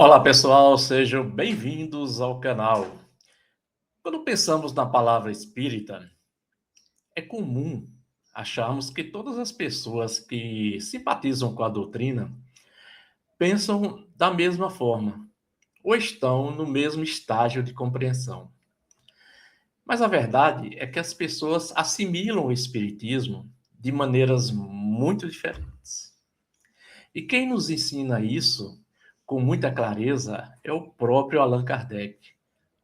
Olá pessoal, sejam bem-vindos ao canal. Quando pensamos na palavra espírita, é comum acharmos que todas as pessoas que simpatizam com a doutrina pensam da mesma forma ou estão no mesmo estágio de compreensão. Mas a verdade é que as pessoas assimilam o espiritismo de maneiras muito diferentes. E quem nos ensina isso com muita clareza é o próprio Allan Kardec,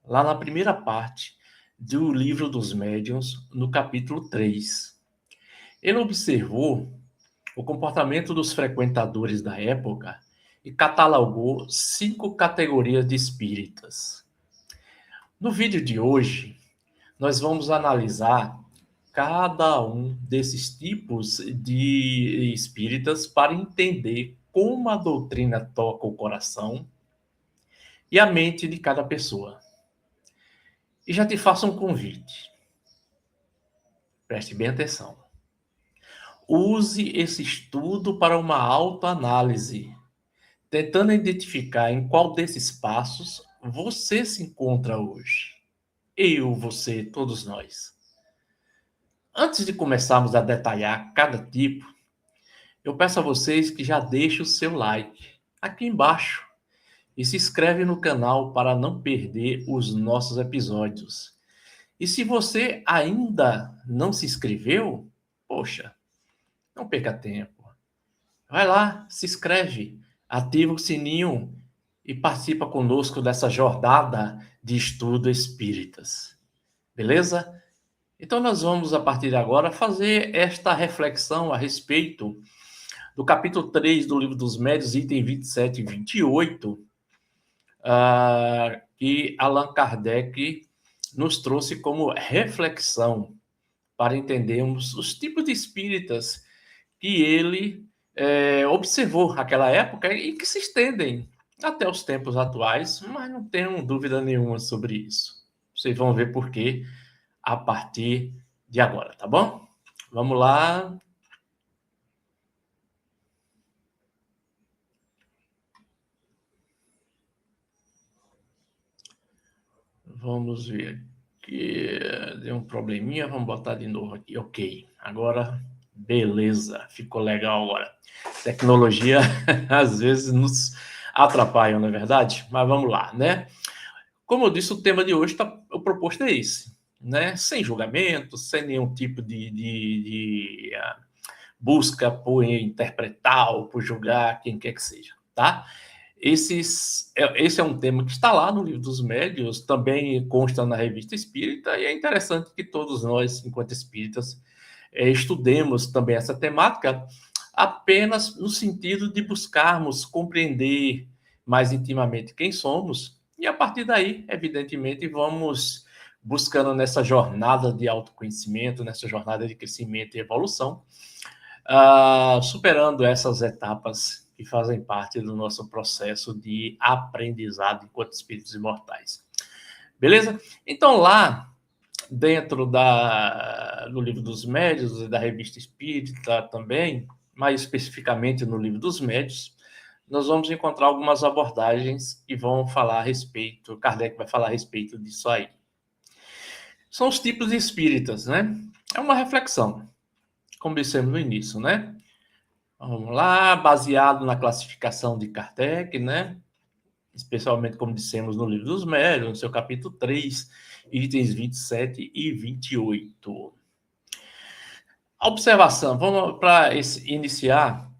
lá na primeira parte do Livro dos Médiuns, no capítulo 3. Ele observou o comportamento dos frequentadores da época e catalogou 5 categorias de espíritas. No vídeo de hoje, nós vamos analisar cada um desses tipos de espíritas para entender como a doutrina toca o coração e a mente de cada pessoa. E já te faço um convite. Preste bem atenção. Use esse estudo para uma autoanálise, tentando identificar em qual desses passos você se encontra hoje. Eu, você, todos nós. Antes de começarmos a detalhar cada tipo, eu peço a vocês que já deixem o seu like aqui embaixo e se inscreve no canal para não perder os nossos episódios. E se você ainda não se inscreveu, poxa, não perca tempo. Vai lá, se inscreve, ativa o sininho e participa conosco dessa jornada de estudo espíritas. Beleza? Então nós vamos, a partir de agora, fazer esta reflexão a respeito do capítulo 3 do Livro dos Médiuns, item 27 e 28, que Allan Kardec nos trouxe como reflexão para entendermos os tipos de espíritas que ele observou naquela época e que se estendem até os tempos atuais, mas não tenho dúvida nenhuma sobre isso. Vocês vão ver por quê a partir de agora, tá bom? Vamos lá. Vamos ver aqui. Deu um probleminha, vamos botar de novo aqui. Ok, agora beleza, ficou legal agora. Tecnologia às vezes nos atrapalha, não é verdade? Mas vamos lá, né? Como eu disse, o tema de hoje, o proposto é esse, né? Sem julgamento, sem nenhum tipo de busca por interpretar ou por julgar quem quer que seja, tá? Esse é um tema que está lá no Livro dos Médiuns, também consta na Revista Espírita, e é interessante que todos nós, enquanto espíritas, estudemos também essa temática apenas no sentido de buscarmos compreender mais intimamente quem somos, e a partir daí, evidentemente, vamos buscando nessa jornada de autoconhecimento, nessa jornada de crescimento e evolução, superando essas etapas que fazem parte do nosso processo de aprendizado enquanto espíritos imortais. Beleza? Então, lá dentro do Livro dos Médiuns e da Revista Espírita também, mais especificamente no Livro dos Médiuns, nós vamos encontrar algumas abordagens que vão falar a respeito, Kardec vai falar a respeito disso aí. São os tipos de espíritas, né? É uma reflexão, como dissemos no início, né? Vamos lá, baseado na classificação de Kardec, né? Especialmente, como dissemos no Livro dos Médiuns, no seu capítulo 3, itens 27 e 28. A observação, vamos para iniciar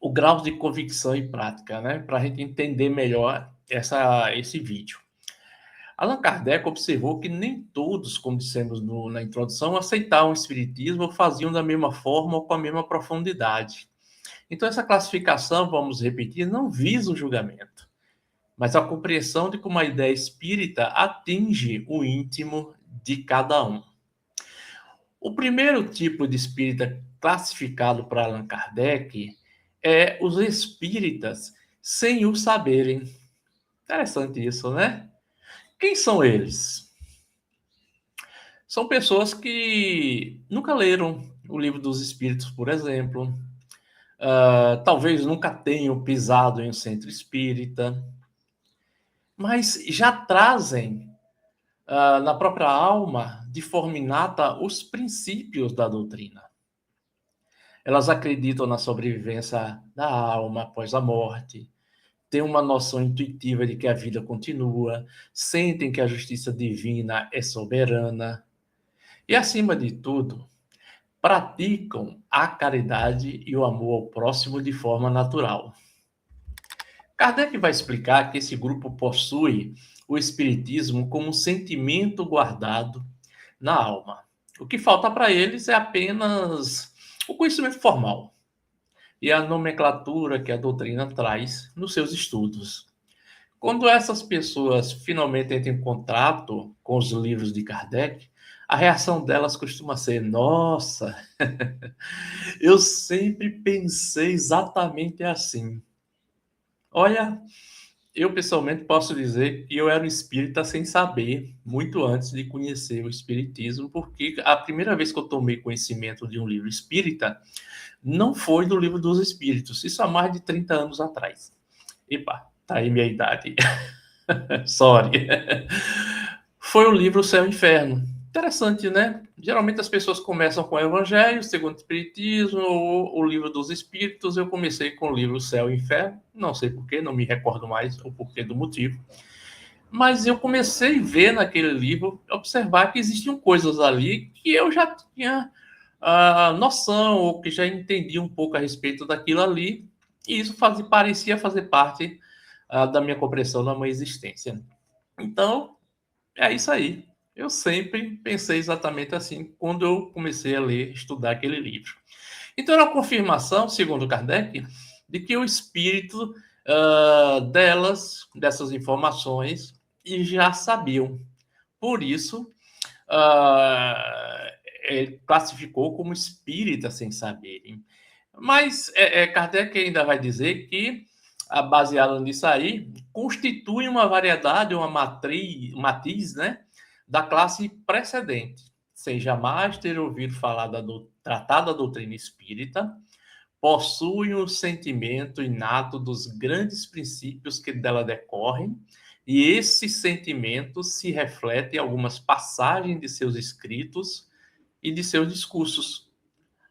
o grau de convicção e prática, né? Para a gente entender melhor esse vídeo. Allan Kardec observou que nem todos, como dissemos na introdução, aceitavam o espiritismo ou faziam da mesma forma ou com a mesma profundidade. Então, essa classificação, vamos repetir, não visa o julgamento, mas a compreensão de como a ideia espírita atinge o íntimo de cada um. O primeiro tipo de espírita classificado para Allan Kardec é os espíritas sem o saberem. Interessante isso, né? Quem são eles? São pessoas que nunca leram o Livro dos Espíritos, por exemplo. Talvez nunca tenham pisado em um centro espírita. mas já trazem na própria alma, de forma inata, os princípios da doutrina. Elas acreditam na sobrevivência da alma após a morte, têm uma noção intuitiva de que a vida continua, sentem que a justiça divina é soberana e, acima de tudo, praticam a caridade e o amor ao próximo de forma natural. Kardec vai explicar que esse grupo possui o espiritismo como um sentimento guardado na alma. O que falta para eles é apenas o conhecimento formal e a nomenclatura que a doutrina traz nos seus estudos. Quando essas pessoas finalmente entram em contato com os livros de Kardec, a reação delas costuma ser: nossa, eu sempre pensei exatamente assim. Olha, eu pessoalmente posso dizer que eu era um espírita sem saber, muito antes de conhecer o espiritismo, porque a primeira vez que eu tomei conhecimento de um livro espírita não foi do Livro dos Espíritos, isso há mais de 30 anos atrás. Epa, tá aí minha idade. Sorry. Foi o livro Céu e Inferno. Interessante, né? Geralmente as pessoas começam com o Evangelho, segundo o Espiritismo, ou o Livro dos Espíritos. Eu comecei com o livro Céu e Inferno, não sei porquê, não me recordo mais o porquê do motivo. Mas eu comecei a ver naquele livro, observar que existiam coisas ali que eu já tinha noção, ou que já entendi um pouco a respeito daquilo ali, e isso parecia fazer parte da minha compreensão da minha existência. Então, é isso aí. Eu sempre pensei exatamente assim quando eu comecei a ler, estudar aquele livro. Então, era uma confirmação, segundo Kardec, de que o espírito dessas informações, já sabiam. Por isso, ele classificou como espírita sem saberem. Mas Kardec ainda vai dizer que, baseado nisso aí, constitui uma variedade, uma matiz, né, da classe precedente, sem jamais ter ouvido falar tratada doutrina espírita, possui um sentimento inato dos grandes princípios que dela decorrem, e esse sentimento se reflete em algumas passagens de seus escritos e de seus discursos,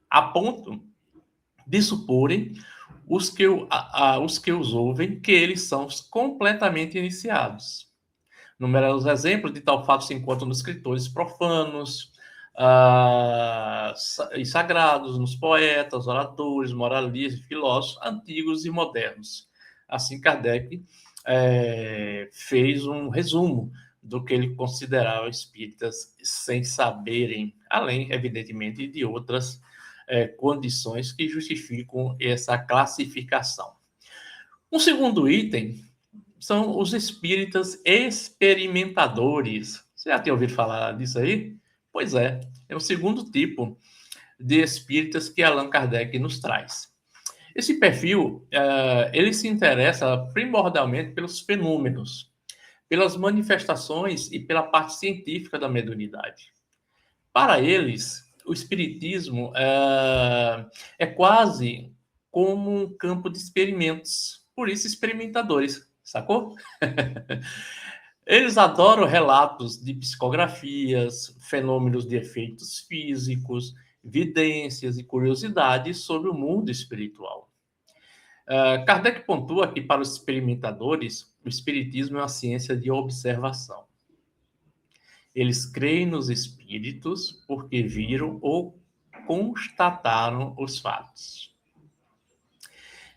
a ponto de suporem os que os ouvem que eles são completamente iniciados. Numerosos exemplos de tal fato se encontram nos escritores profanos e sagrados, nos poetas, oradores, moralistas, filósofos antigos e modernos. Assim, Kardec fez um resumo do que ele considerava espíritas sem saberem, além, evidentemente, de outras condições que justificam essa classificação. Um segundo item são os espíritas experimentadores. Você já tem ouvido falar disso aí? Pois é o segundo tipo de espíritas que Allan Kardec nos traz. Esse perfil, ele se interessa primordialmente pelos fenômenos, pelas manifestações e pela parte científica da mediunidade. Para eles, o espiritismo é quase como um campo de experimentos, por isso experimentadores, sacou? Eles adoram relatos de psicografias, fenômenos de efeitos físicos, vidências e curiosidades sobre o mundo espiritual. Kardec pontua que, para os experimentadores, o espiritismo é uma ciência de observação. Eles creem nos espíritos porque viram ou constataram os fatos.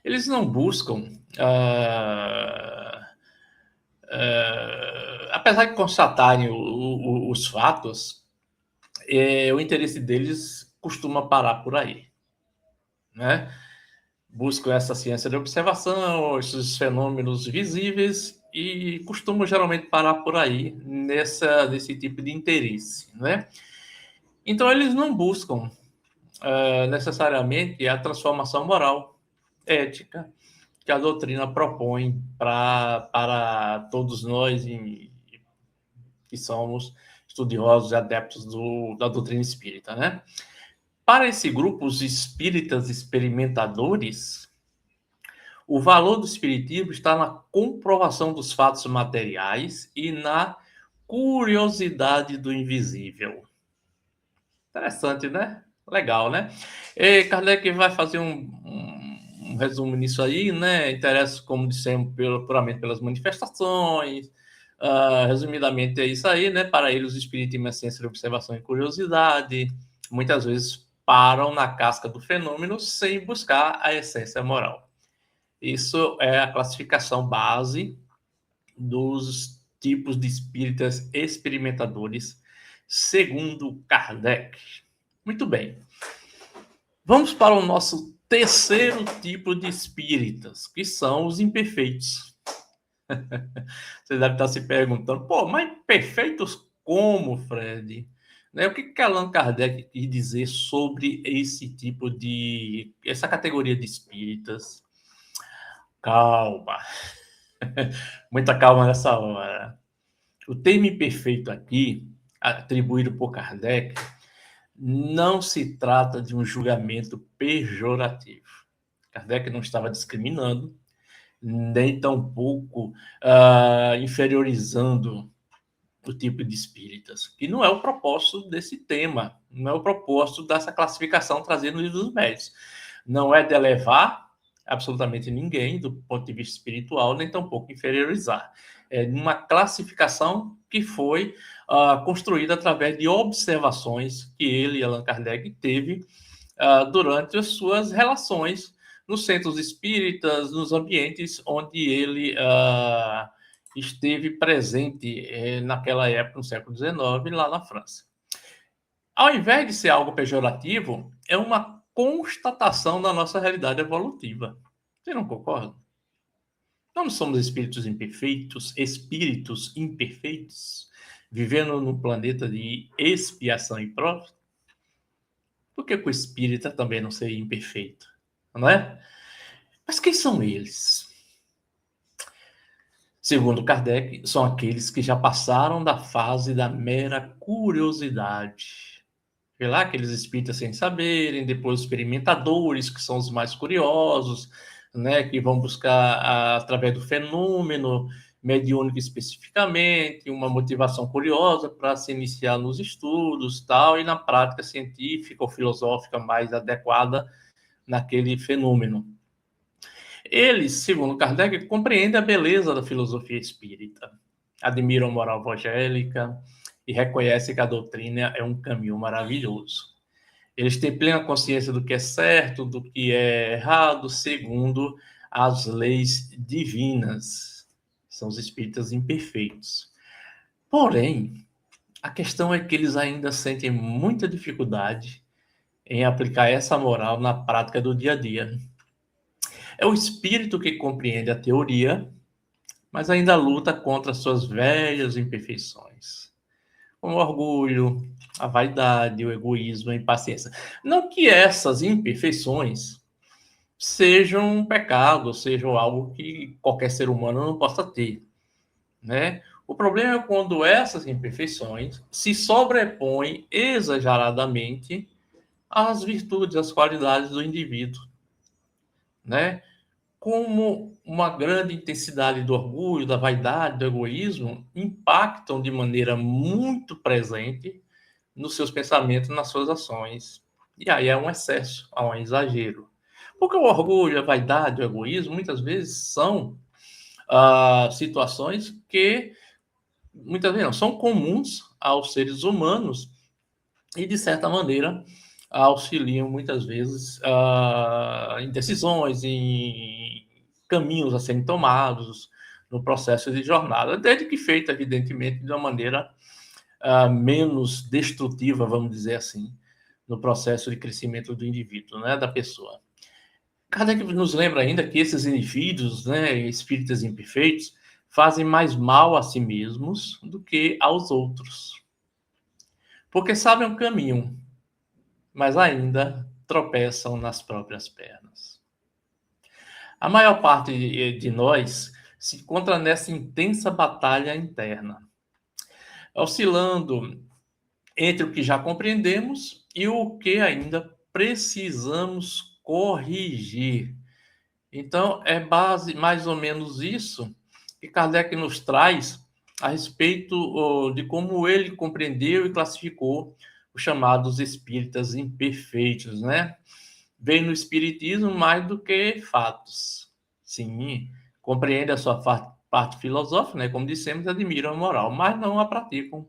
Eles não buscam, apesar de constatarem os fatos, o interesse deles costuma parar por aí, né? Buscam essa ciência de observação, esses fenômenos visíveis e costumam geralmente parar por aí nesse tipo de interesse, né? Então, eles não buscam necessariamente a transformação moral, ética, que a doutrina propõe para todos nós que somos estudiosos e adeptos da doutrina espírita, né? Para esse grupo, os espíritas experimentadores, O valor do espiritismo está na comprovação dos fatos materiais e na curiosidade do invisível. Interessante, né? Legal, né? E Kardec vai fazer um resumo nisso aí, né? Interessa, como dissemos, puramente pelas manifestações. Resumidamente, é isso aí, né? Para ele, os espíritos têm uma ciência de observação e curiosidade. Muitas vezes param na casca do fenômeno sem buscar a essência moral. Isso é a classificação base dos tipos de espíritas experimentadores, segundo Kardec. Muito bem. Vamos para o nosso terceiro tipo de espíritas, que são os imperfeitos. Você deve estar se perguntando, pô, mas imperfeitos como, Fred? Né? O que Allan Kardec quis dizer sobre essa categoria de espíritas? Calma. Muita calma nessa hora. O termo imperfeito aqui, atribuído por Kardec, não se trata de um julgamento pejorativo. Kardec não estava discriminando, nem tampouco inferiorizando o tipo de espíritas, que não é o propósito desse tema, não é o propósito dessa classificação trazida no livro dos médiuns. Não é de elevar absolutamente ninguém do ponto de vista espiritual, nem tampouco inferiorizar. É uma classificação que foi construída através de observações que ele, Allan Kardec, teve durante as suas relações nos centros espíritas, nos ambientes onde ele esteve presente naquela época, no século XIX, lá na França. Ao invés de ser algo pejorativo, é uma constatação da nossa realidade evolutiva. Você não concorda? Nós não somos espíritos imperfeitos, vivendo num planeta de expiação e prova? Por que o espírita também não seria imperfeito? Não é? Mas quem são eles? Segundo Kardec, são aqueles que já passaram da fase da mera curiosidade. Vê lá aqueles espíritas sem saberem, depois os experimentadores, que são os mais curiosos, né, que vão buscar, através do fenômeno mediúnico especificamente, uma motivação curiosa para se iniciar nos estudos, tal, e na prática científica ou filosófica mais adequada naquele fenômeno. Eles, segundo Kardec, compreendem a beleza da filosofia espírita, admiram a moral evangélica e reconhecem que a doutrina é um caminho maravilhoso. Eles têm plena consciência do que é certo, do que é errado, segundo as leis divinas. São os espíritas imperfeitos. Porém, a questão é que eles ainda sentem muita dificuldade em aplicar essa moral na prática do dia a dia. É o espírito que compreende a teoria, mas ainda luta contra suas velhas imperfeições, como o orgulho, a vaidade, o egoísmo, a impaciência. Não que essas imperfeições sejam um pecado, sejam algo que qualquer ser humano não possa ter, né? O problema é quando essas imperfeições se sobrepõem exageradamente às virtudes, às qualidades do indivíduo, né? Como uma grande intensidade do orgulho, da vaidade, do egoísmo impactam de maneira muito presente nos seus pensamentos, nas suas ações. E aí é um excesso, é um exagero. Porque o orgulho, a vaidade, o egoísmo, muitas vezes são situações que, muitas vezes não, são comuns aos seres humanos e, de certa maneira, auxiliam muitas vezes em decisões, em caminhos a serem tomados no processo de jornada, desde que feita, evidentemente, de uma maneira menos destrutiva, vamos dizer assim, no processo de crescimento do indivíduo, né, da pessoa. Kardec nos lembra ainda que esses indivíduos, né, espíritas imperfeitos, fazem mais mal a si mesmos do que aos outros. Porque sabem o caminho, mas ainda tropeçam nas próprias pernas. A maior parte de nós se encontra nessa intensa batalha interna, oscilando entre o que já compreendemos e o que ainda precisamos corrigir. Então, é mais ou menos isso que Kardec nos traz a respeito de como ele compreendeu e classificou os chamados espíritas imperfeitos, né? Vem no espiritismo mais do que fatos. Sim, compreende a sua parte filosófica, né? Como dissemos, admiram a moral, mas não a praticam.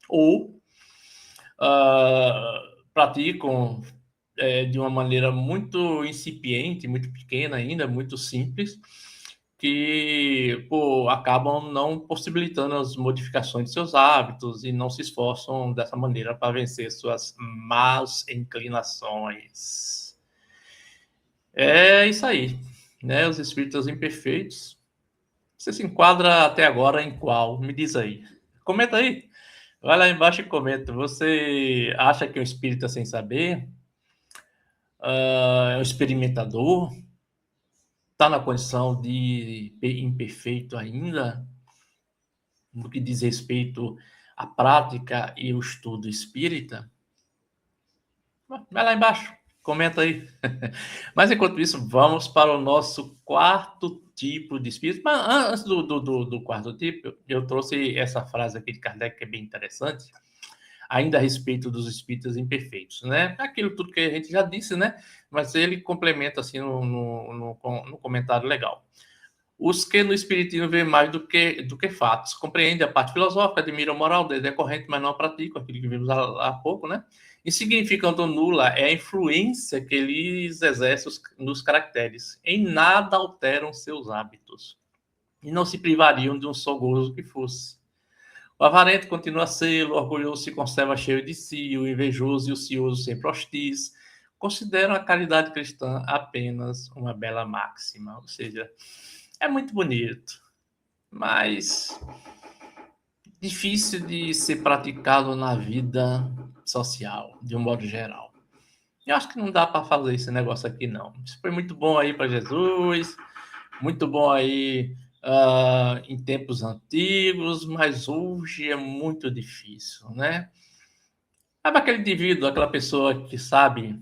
Ou praticam de uma maneira muito incipiente, muito pequena ainda, muito simples, que acabam não possibilitando as modificações de seus hábitos e não se esforçam dessa maneira para vencer suas más inclinações. É isso aí, né? Os espíritos imperfeitos. Você se enquadra até agora em qual? Me diz aí. Comenta aí. Vai lá embaixo e comenta. Você acha que é um espírita sem saber? É um experimentador? Está na condição de imperfeito ainda? No que diz respeito à prática e o estudo espírita? Vai lá embaixo, comenta aí. Mas enquanto isso, vamos para o nosso quarto tipo de espírito. Mas antes do quarto tipo, eu trouxe essa frase aqui de Kardec que é bem interessante, ainda a respeito dos espíritos imperfeitos, né? Aquilo tudo que a gente já disse, né? Mas ele complementa assim no comentário legal. Os que no espiritismo veem mais do que fatos, compreendem a parte filosófica, admiram a moral, decorrente, mas não a praticam, aquilo que vimos há pouco, né? Insignificando nula é a influência que eles exercem nos caracteres. Em nada alteram seus hábitos. E não se privariam de um só gozo que fosse. O avarento continua a ser, o orgulhoso se conserva cheio de si, o invejoso e o cioso sempre hostis. Consideram a caridade cristã apenas uma bela máxima. Ou seja, é muito bonito, mas difícil de ser praticado na vida social, de um modo geral. Eu acho que não dá para fazer esse negócio aqui, não. Isso foi muito bom aí para Jesus, muito bom aí em tempos antigos, mas hoje é muito difícil, né? Sabe aquele indivíduo, aquela pessoa que sabe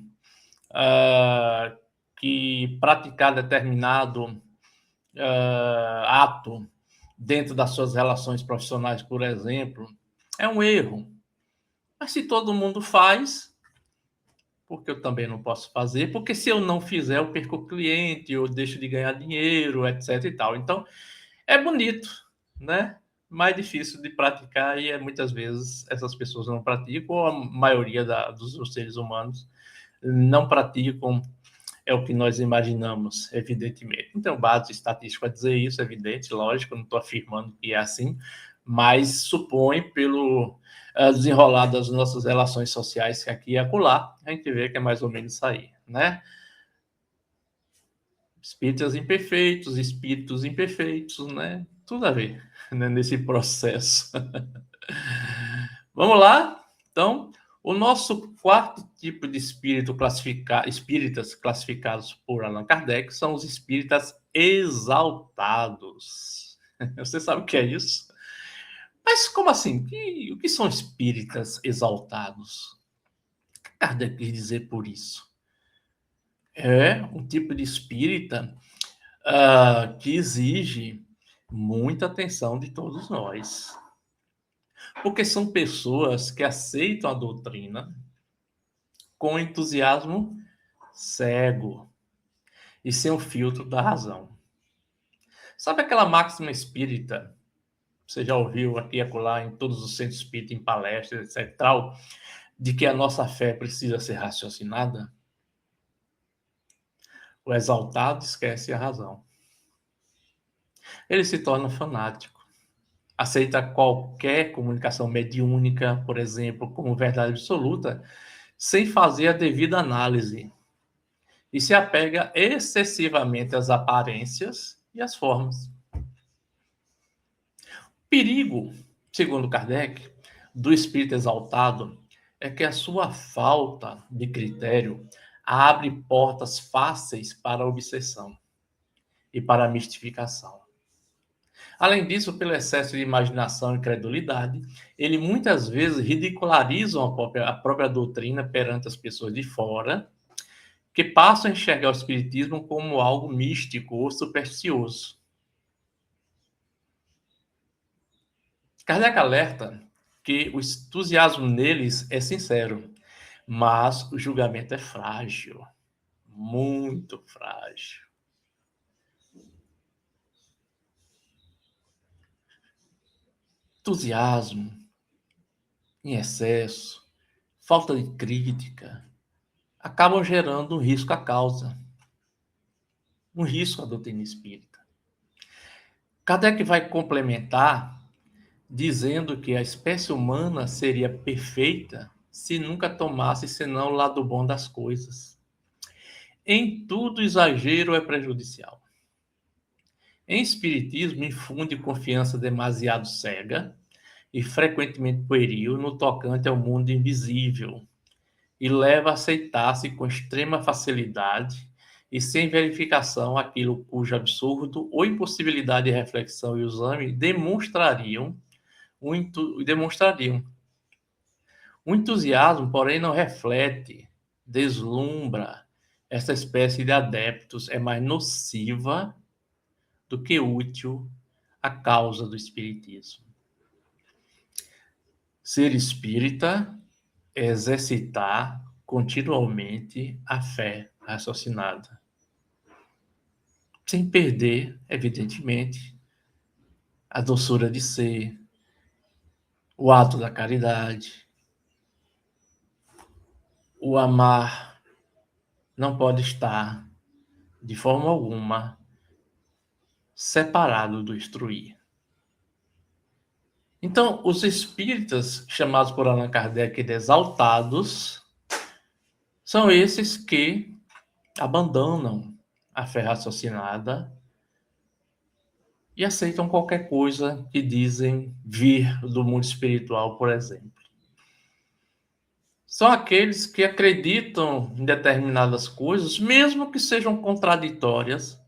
que praticar determinado ato dentro das suas relações profissionais, por exemplo, é um erro. Mas se todo mundo faz, porque eu também não posso fazer, porque se eu não fizer, eu perco o cliente, eu deixo de ganhar dinheiro, etc e tal. Então, é bonito, né? Mais difícil de praticar e muitas vezes essas pessoas não praticam, ou a maioria dos seres humanos não praticam é o que nós imaginamos, evidentemente. Não tenho base estatística para dizer isso, é evidente, lógico, não estou afirmando que é assim, mas supõe, pelo desenrolar das nossas relações sociais que aqui e acolá, a gente vê que é mais ou menos isso aí, né? Espíritos imperfeitos, né? Tudo a ver, né? Nesse processo. Vamos lá? Então, o nosso quarto tipo de espíritas classificados por Allan Kardec são os espíritas exaltados. Você sabe o que é isso? Mas como assim? O que são espíritas exaltados? O que Kardec quis dizer por isso? É um tipo de espírita que exige muita atenção de todos nós. Porque são pessoas que aceitam a doutrina com entusiasmo cego e sem o filtro da razão. Sabe aquela máxima espírita? Você já ouviu aqui e acolá em todos os centros espíritas, em palestras, etc. Tal, de que a nossa fé precisa ser raciocinada? O exaltado esquece a razão. Ele se torna fanático. Aceita qualquer comunicação mediúnica, por exemplo, como verdade absoluta, sem fazer a devida análise. E se apega excessivamente às aparências e às formas. O perigo, segundo Kardec, do espírito exaltado é que a sua falta de critério abre portas fáceis para a obsessão e para a mistificação. Além disso, pelo excesso de imaginação e credulidade, ele muitas vezes ridiculariza a própria doutrina perante as pessoas de fora que passam a enxergar o espiritismo como algo místico ou supersticioso. Kardec alerta que o entusiasmo neles é sincero, mas o julgamento é frágil, muito frágil. Entusiasmo em excesso, falta de crítica, acabam gerando um risco à causa, um risco à doutrina espírita. Kardec vai complementar dizendo que a espécie humana seria perfeita se nunca tomasse senão o lado bom das coisas. Em tudo, exagero é prejudicial. Em espiritismo, infunde confiança demasiado cega e frequentemente pueril no tocante ao mundo invisível, e leva a aceitar-se com extrema facilidade e sem verificação aquilo cujo absurdo ou impossibilidade de reflexão e exame demonstrariam. O entusiasmo, porém, não reflete, deslumbra. Essa espécie de adeptos é mais nociva do que útil à causa do espiritismo. Ser espírita é exercitar continuamente a fé raciocinada, sem perder, evidentemente, a doçura de ser, o ato da caridade. O amar não pode estar, de forma alguma, separado do instruir. Então, os espíritas, chamados por Allan Kardec de exaltados, são esses que abandonam a fé raciocinada e aceitam qualquer coisa que dizem vir do mundo espiritual, por exemplo. São aqueles que acreditam em determinadas coisas, mesmo que sejam contraditórias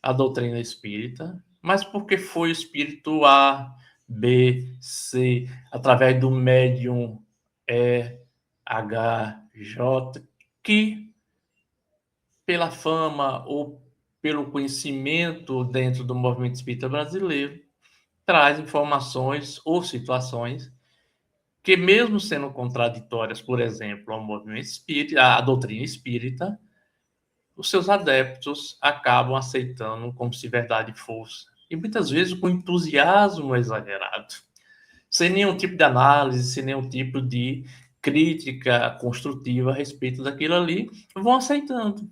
à doutrina espírita, mas porque foi o espírito A, B, C, através do médium E, H, J, que pela fama ou pelo conhecimento dentro do movimento espírita brasileiro, traz informações ou situações que, mesmo sendo contraditórias, por exemplo, ao movimento espírita, à doutrina espírita, os seus adeptos acabam aceitando como se verdade fosse. E muitas vezes com entusiasmo exagerado, sem nenhum tipo de análise, sem nenhum tipo de crítica construtiva a respeito daquilo ali, vão aceitando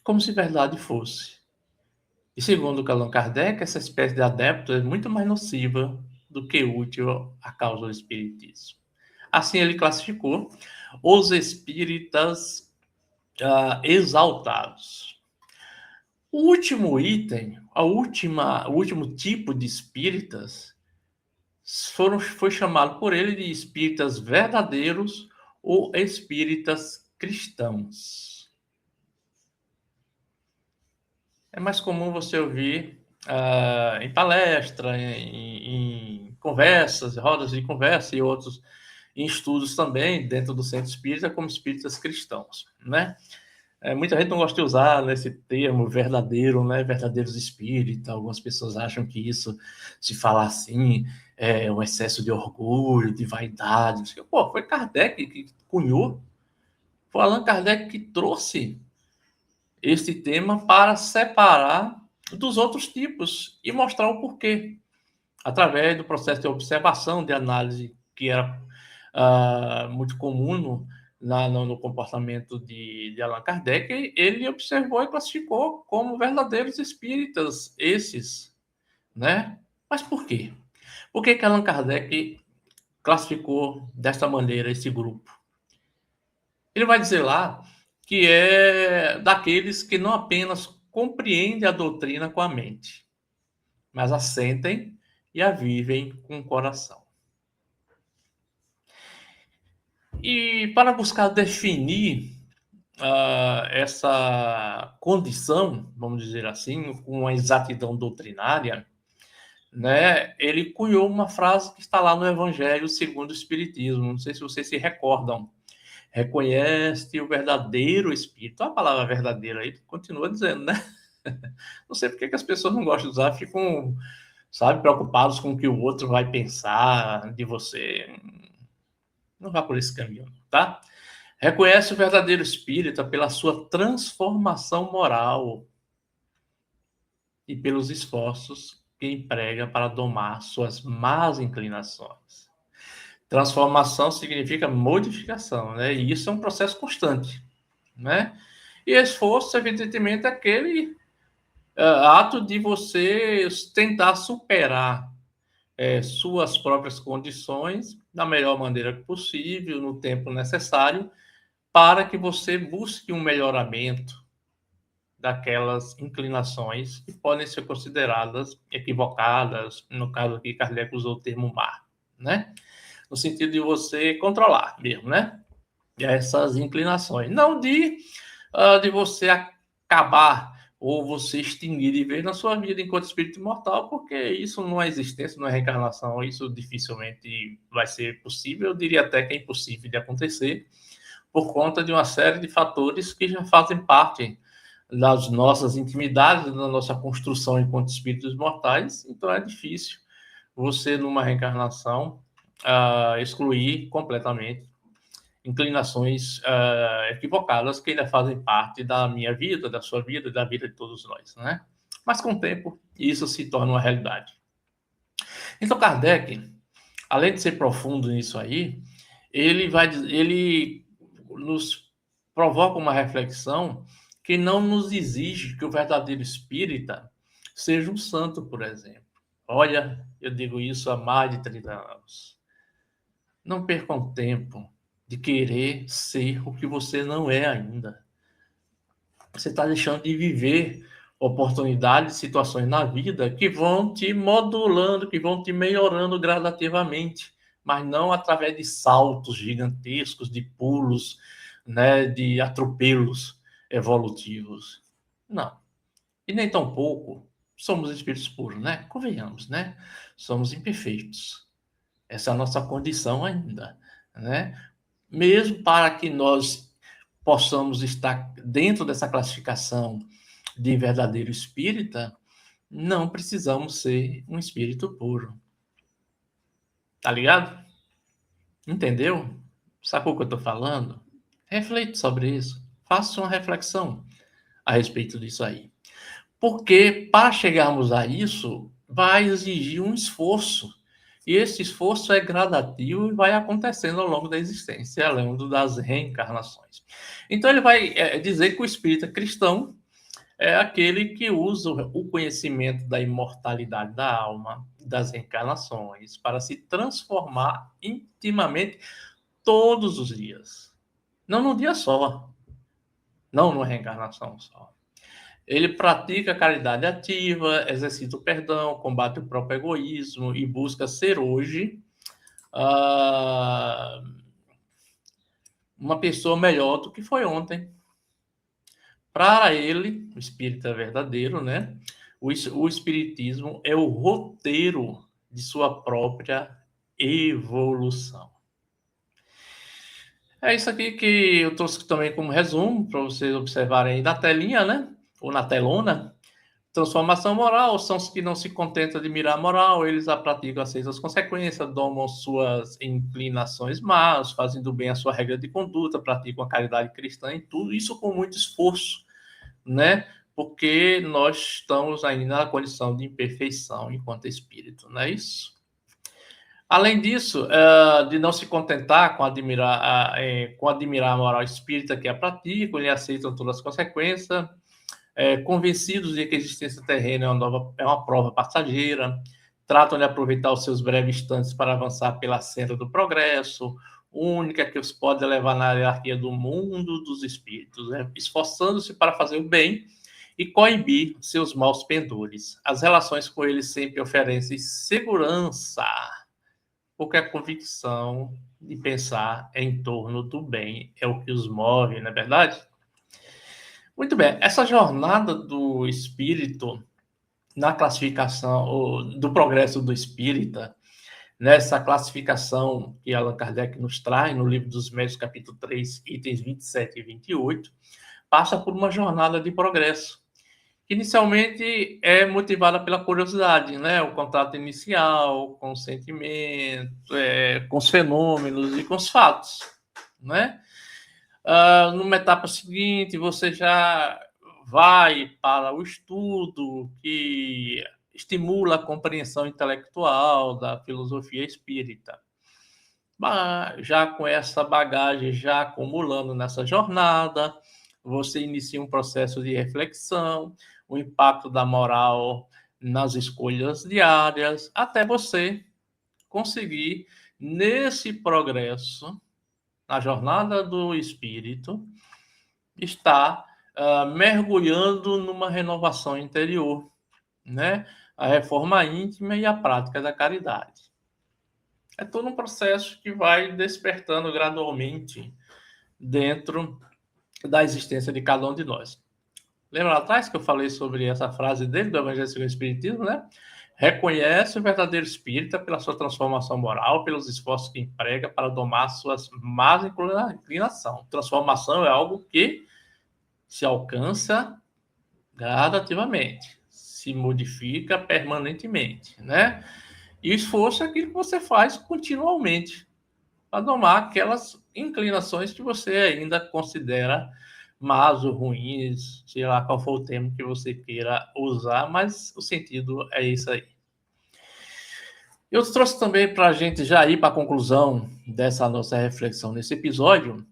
como se verdade fosse. E segundo Allan Kardec, essa espécie de adepto é muito mais nociva do que útil à causa do espiritismo. Assim, ele classificou os espíritas exaltados. O último item, o último tipo de espíritas foi chamado por ele de espíritas verdadeiros ou espíritas cristãos. É mais comum você ouvir em palestra, em conversas, rodas de conversa e outros em estudos também dentro do centro espírita como espíritas cristãos, né? Muita gente não gosta de usar, né, esse termo verdadeiro, né, verdadeiros espíritas. Algumas pessoas acham que isso, se falar assim, é um excesso de orgulho, de vaidade. Pô, foi Kardec que cunhou, foi Allan Kardec que trouxe esse tema para separar dos outros tipos e mostrar o porquê, através do processo de observação, de análise, que era muito comum no comportamento de Allan Kardec. Ele observou e classificou como verdadeiros espíritas esses, né? Mas por quê? Por que Allan Kardec classificou desta maneira esse grupo? Ele vai dizer lá que é daqueles que não apenas compreendem a doutrina com a mente, mas a sentem e a vivem com o coração. E para buscar definir essa condição, vamos dizer assim, com uma exatidão doutrinária, né, ele cunhou uma frase que está lá no Evangelho segundo o Espiritismo. Não sei se vocês se recordam. reconhece o verdadeiro Espírito. A palavra verdadeiro aí continua dizendo, né? Não sei por que as pessoas não gostam de usar, ficam, sabe, preocupados com o que o outro vai pensar de você. Não vá por esse caminho, tá? Reconhece o verdadeiro espírita pela sua transformação moral e pelos esforços que emprega para domar suas más inclinações. Transformação significa modificação, né? E isso é um processo constante, né? E esforço, evidentemente, é aquele ato de você tentar superar suas próprias condições da melhor maneira possível, no tempo necessário, para que você busque um melhoramento daquelas inclinações que podem ser consideradas equivocadas, no caso aqui, Kardec usou o termo má, né? No sentido de você controlar mesmo, né? Essas inclinações. Não de você acabar ou você extinguir de vez na sua vida enquanto espírito imortal, porque isso não é existência, não é reencarnação, isso dificilmente vai ser possível, eu diria até que é impossível de acontecer, por conta de uma série de fatores que já fazem parte das nossas intimidades, da nossa construção enquanto espíritos mortais, então é difícil você, numa reencarnação, excluir completamente inclinações equivocadas que ainda fazem parte da minha vida, da sua vida, da vida de todos nós, né? Mas com o tempo, isso se torna uma realidade. Então, Kardec, além de ser profundo nisso aí, ele nos provoca uma reflexão que não nos exige que o verdadeiro espírita seja um santo, por exemplo. Olha, eu digo isso há mais de 30 anos. Não percam tempo de querer ser o que você não é ainda. Você está deixando de viver oportunidades, situações na vida que vão te modulando, que vão te melhorando gradativamente, mas não através de saltos gigantescos, de pulos, né, de atropelos evolutivos. Não. E nem tampouco somos espíritos puros, né? Convenhamos, né? Somos imperfeitos. Essa é a nossa condição ainda, né? Mesmo para que nós possamos estar dentro dessa classificação de verdadeiro espírita, não precisamos ser um espírito puro. Tá ligado? Entendeu? Sacou o que eu estou falando? Reflita sobre isso. Faça uma reflexão a respeito disso aí. Porque para chegarmos a isso, vai exigir um esforço. E esse esforço é gradativo e vai acontecendo ao longo da existência, além das reencarnações. Então, ele vai dizer que o espírita cristão é aquele que usa o conhecimento da imortalidade da alma, das reencarnações, para se transformar intimamente todos os dias. Não num dia só, não numa reencarnação só. Ele pratica a caridade ativa, exercita o perdão, combate o próprio egoísmo e busca ser hoje uma pessoa melhor do que foi ontem. Para ele, o espírita verdadeiro, né? O espiritismo é o roteiro de sua própria evolução. É isso aqui que eu trouxe também como resumo, para vocês observarem aí na telinha, né? Ou na telona. Transformação moral são os que não se contentam de mirar a moral, eles a praticam, aceitam as consequências, domam suas inclinações más, fazem do bem a sua regra de conduta, praticam a caridade cristã e tudo isso com muito esforço, né? Porque nós estamos ainda na condição de imperfeição enquanto espírito, não é isso? Além disso, de não se contentar com admirar a moral espírita que a praticam, eles aceitam todas as consequências, convencidos de que a existência terrena é uma prova passageira, tratam de aproveitar os seus breves instantes para avançar pela senda do progresso, única que os pode levar na hierarquia do mundo dos espíritos, né? Esforçando-se para fazer o bem e coibir seus maus pendores. As relações com eles sempre oferecem segurança, porque a convicção de pensar em torno do bem é o que os move, não é verdade? Muito bem, essa jornada do espírito na classificação do progresso do espírita nessa classificação que Allan Kardec nos traz no Livro dos Médiuns, capítulo 3, itens 27 e 28, passa por uma jornada de progresso, que inicialmente é motivada pela curiosidade, né? O contato inicial com o sentimento, com os fenômenos e com os fatos, né? Numa etapa seguinte, você já vai para o estudo que estimula a compreensão intelectual da filosofia espírita. Já com essa bagagem, já acumulando nessa jornada, você inicia um processo de reflexão, o impacto da moral nas escolhas diárias, até você conseguir, nesse progresso, na jornada do espírito, estar mergulhando numa renovação interior, né? A reforma íntima e a prática da caridade. É todo um processo que vai despertando gradualmente dentro da existência de cada um de nós. Lembra lá atrás que eu falei sobre essa frase dele, do Evangelho segundo o Espiritismo, né? Reconhece o verdadeiro espírita pela sua transformação moral, pelos esforços que emprega para domar suas más inclinações. Transformação é algo que se alcança gradativamente, se modifica permanentemente, né? E o esforço é aquilo que você faz continuamente para domar aquelas inclinações que você ainda considera más ou ruins, sei lá qual for o termo que você queira usar, mas o sentido é isso aí. Eu trouxe também para a gente já ir para a conclusão dessa nossa reflexão nesse episódio,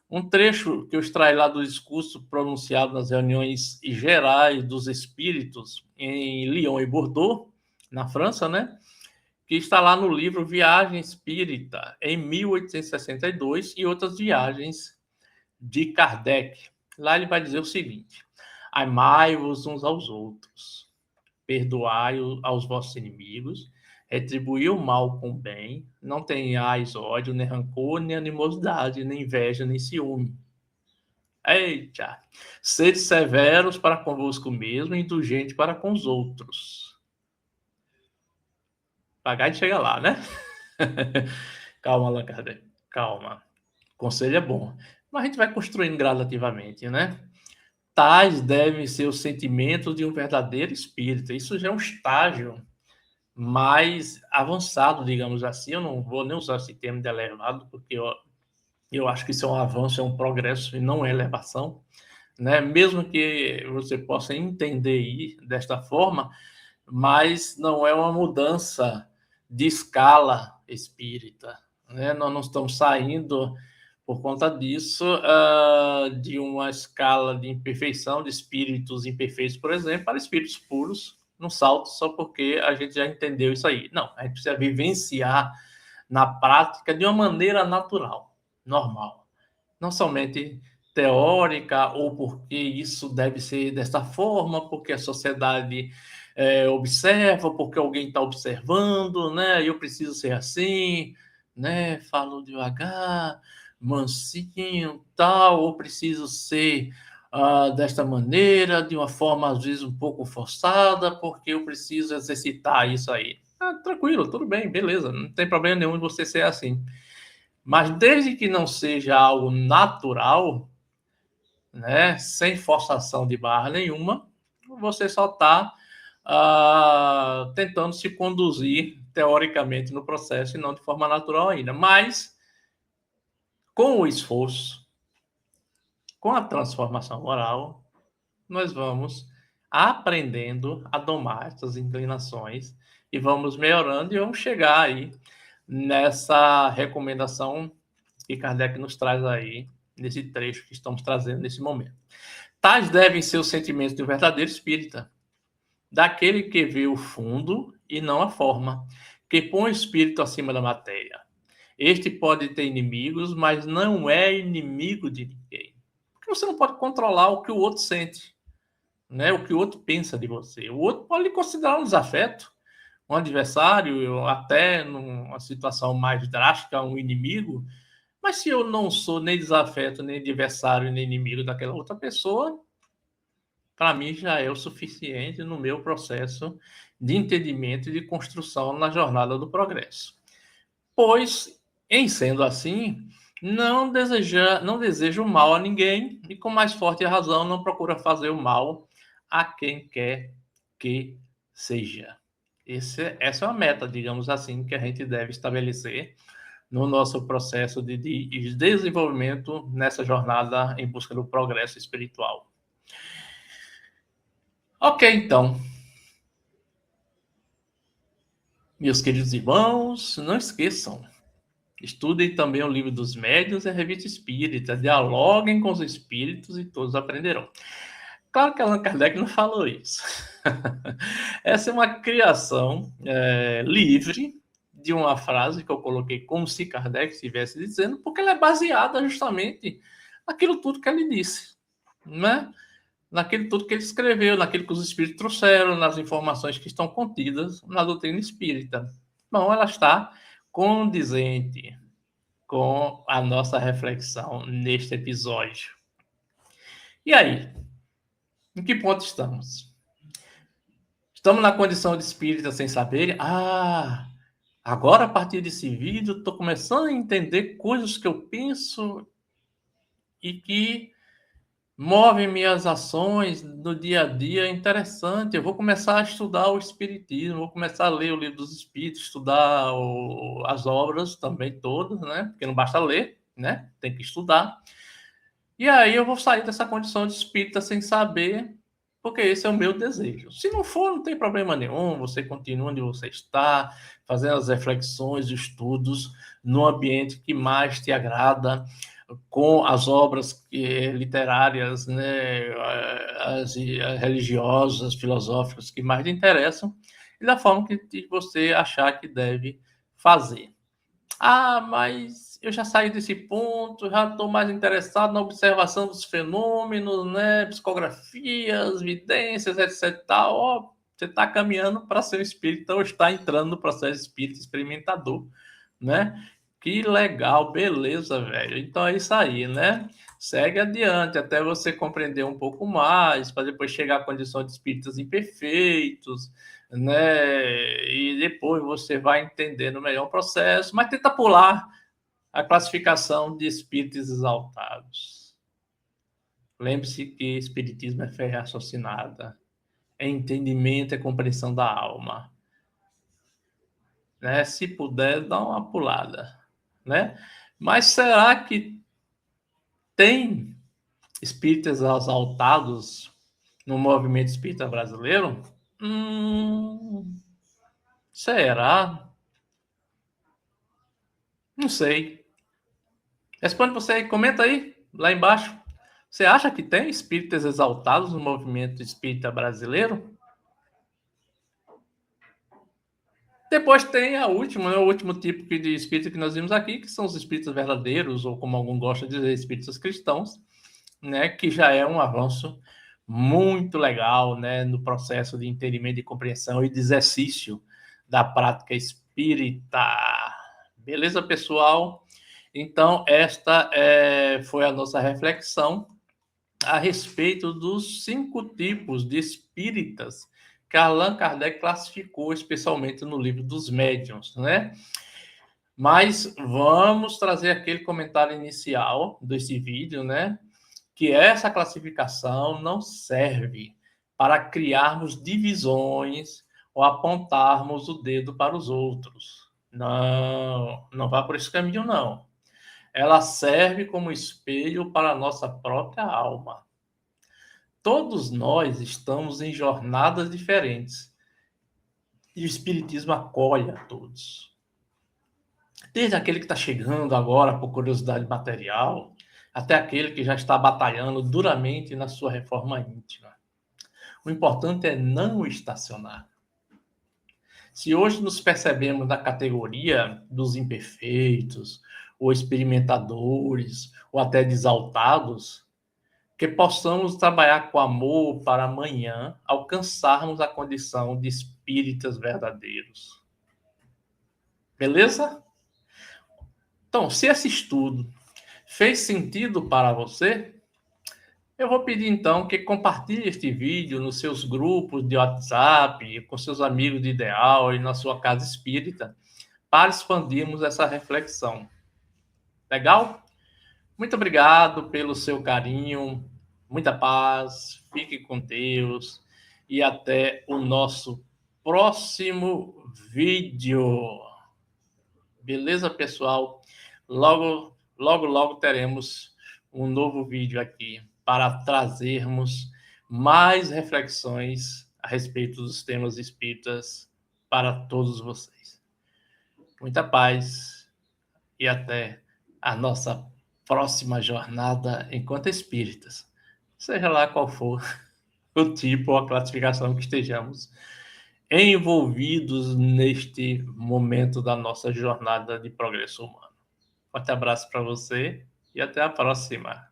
um trecho que eu extraí lá do discurso pronunciado nas reuniões gerais dos espíritos em Lyon e Bordeaux, na França, né? Que está lá no livro Viagem Espírita, em 1862, e outras viagens de Kardec. Lá ele vai dizer o seguinte: amai-vos uns aos outros, perdoai aos vossos inimigos, retribuí o mal com o bem, não tenhais ódio, nem rancor, nem animosidade, nem inveja, nem ciúme. Eita! Sede severos para convosco mesmo e indulgente para com os outros. Pagar e chega lá, né? Calma, Allan Kardec. Calma. O conselho é bom. Mas a gente vai construindo gradativamente, né? Tais devem ser os sentimentos de um verdadeiro espírita. Isso já é um estágio mais avançado, digamos assim. Eu não vou nem usar esse termo de elevado, porque eu acho que isso é um avanço, é um progresso e não é elevação, né? Mesmo que você possa entender desta forma, mas não é uma mudança de escala espírita, né? Nós não estamos saindo, por conta disso, de uma escala de imperfeição, de espíritos imperfeitos, por exemplo, para espíritos puros, num salto só porque a gente já entendeu isso aí. Não, a gente precisa vivenciar na prática de uma maneira natural, normal. Não somente teórica, ou porque isso deve ser dessa forma, porque a sociedade observa, porque alguém está observando, né? Eu preciso ser assim, né? Falo devagar, mansinho, tal, ou preciso ser desta maneira, de uma forma às vezes um pouco forçada, porque eu preciso exercitar isso aí. Tranquilo, tudo bem, beleza, não tem problema nenhum de você ser assim. Mas desde que não seja algo natural, né, sem forçação de barra nenhuma, você só está tentando se conduzir teoricamente no processo e não de forma natural ainda. Mas, com o esforço, com a transformação moral, nós vamos aprendendo a domar essas inclinações e vamos melhorando e vamos chegar aí nessa recomendação que Kardec nos traz aí, nesse trecho que estamos trazendo nesse momento. Tais devem ser os sentimentos de um verdadeiro espírita, daquele que vê o fundo e não a forma, que põe o espírito acima da matéria. Este pode ter inimigos, mas não é inimigo de ninguém. Porque você não pode controlar o que o outro sente, né? O que o outro pensa de você. O outro pode lhe considerar um desafeto, um adversário, até numa situação mais drástica, um inimigo. Mas se eu não sou nem desafeto, nem adversário, nem inimigo daquela outra pessoa, para mim já é o suficiente no meu processo de entendimento e de construção na jornada do progresso. Pois, em sendo assim, não deseja o mal a ninguém e, com mais forte razão, não procura fazer o mal a quem quer que seja. Essa é uma meta, digamos assim, que a gente deve estabelecer no nosso processo de desenvolvimento nessa jornada em busca do progresso espiritual. Ok, então. Meus queridos irmãos, não esqueçam, estudem também o Livro dos Médiuns e a Revista Espírita, dialoguem com os espíritos e todos aprenderão. Claro que Allan Kardec não falou isso. Essa é uma criação livre de uma frase que eu coloquei como se Kardec estivesse dizendo, porque ela é baseada justamente naquilo tudo que ele disse, né? Naquilo tudo que ele escreveu, naquilo que os espíritos trouxeram, nas informações que estão contidas na doutrina espírita. Bom, ela está condizente com a nossa reflexão neste episódio. E aí? Em que ponto estamos? Estamos na condição de espírita sem saber? Agora a partir desse vídeo estou começando a entender coisas que eu penso e que movem minhas ações no dia a dia. Interessante. Eu vou começar a estudar o Espiritismo, vou começar a ler o Livro dos Espíritos, estudar as obras também todas, né? Porque não basta ler, né? Tem que estudar. E aí eu vou sair dessa condição de espírita sem saber, porque esse é o meu desejo. Se não for, não tem problema nenhum, você continua onde você está, fazendo as reflexões, estudos, no ambiente que mais te agrada, com as obras literárias, né, as religiosas, filosóficas que mais te interessam, e da forma que você achar que deve fazer. Mas eu já saí desse ponto, já estou mais interessado na observação dos fenômenos, né, psicografias, vidências, etc. Tal. Você está caminhando para ser um espírita ou está entrando no processo espírita experimentador, né? Que legal, beleza, velho. Então é isso aí, né? Segue adiante até você compreender um pouco mais, para depois chegar à condição de espíritas imperfeitos, né? E depois você vai entendendo melhor o processo, mas tenta pular a classificação de espíritos exaltados. Lembre-se que espiritismo é fé raciocinada, é entendimento, é compreensão da alma, né? Se puder, dá uma pulada, né? Mas será que tem espíritas exaltados no movimento espírita brasileiro? Será? Não sei. Responde você aí, comenta aí, lá embaixo. Você acha que tem espíritas exaltados no movimento espírita brasileiro? Depois tem a última, né, o último tipo de espírita que nós vimos aqui, que são os espíritas verdadeiros, ou como algum gosta de dizer, espíritas cristãos, né, que já é um avanço muito legal, né, no processo de entendimento, de compreensão e de exercício da prática espírita. Beleza, pessoal? Então, esta foi a nossa reflexão a respeito dos 5 tipos de espíritas que Allan Kardec classificou, especialmente no livro dos médiuns, né? Mas vamos trazer aquele comentário inicial desse vídeo, né? Que essa classificação não serve para criarmos divisões ou apontarmos o dedo para os outros. Não, não vá por esse caminho, não. Ela serve como espelho para a nossa própria alma. Todos nós estamos em jornadas diferentes e o Espiritismo acolhe a todos. Desde aquele que está chegando agora por curiosidade material, até aquele que já está batalhando duramente na sua reforma íntima. O importante é não estacionar. Se hoje nos percebemos na categoria dos imperfeitos, ou experimentadores, ou até de exaltados, que possamos trabalhar com amor para amanhã alcançarmos a condição de espíritas verdadeiros. Beleza? Então, se esse estudo fez sentido para você, eu vou pedir então que compartilhe este vídeo nos seus grupos de WhatsApp, com seus amigos de ideal e na sua casa espírita, para expandirmos essa reflexão. Legal? Muito obrigado pelo seu carinho, muita paz, fique com Deus e até o nosso próximo vídeo. Beleza, pessoal? Logo teremos um novo vídeo aqui para trazermos mais reflexões a respeito dos temas espíritas para todos vocês. Muita paz e até a nossa próxima jornada enquanto espíritas, seja lá qual for o tipo ou a classificação que estejamos envolvidos neste momento da nossa jornada de progresso humano. Forte abraço para você e até a próxima.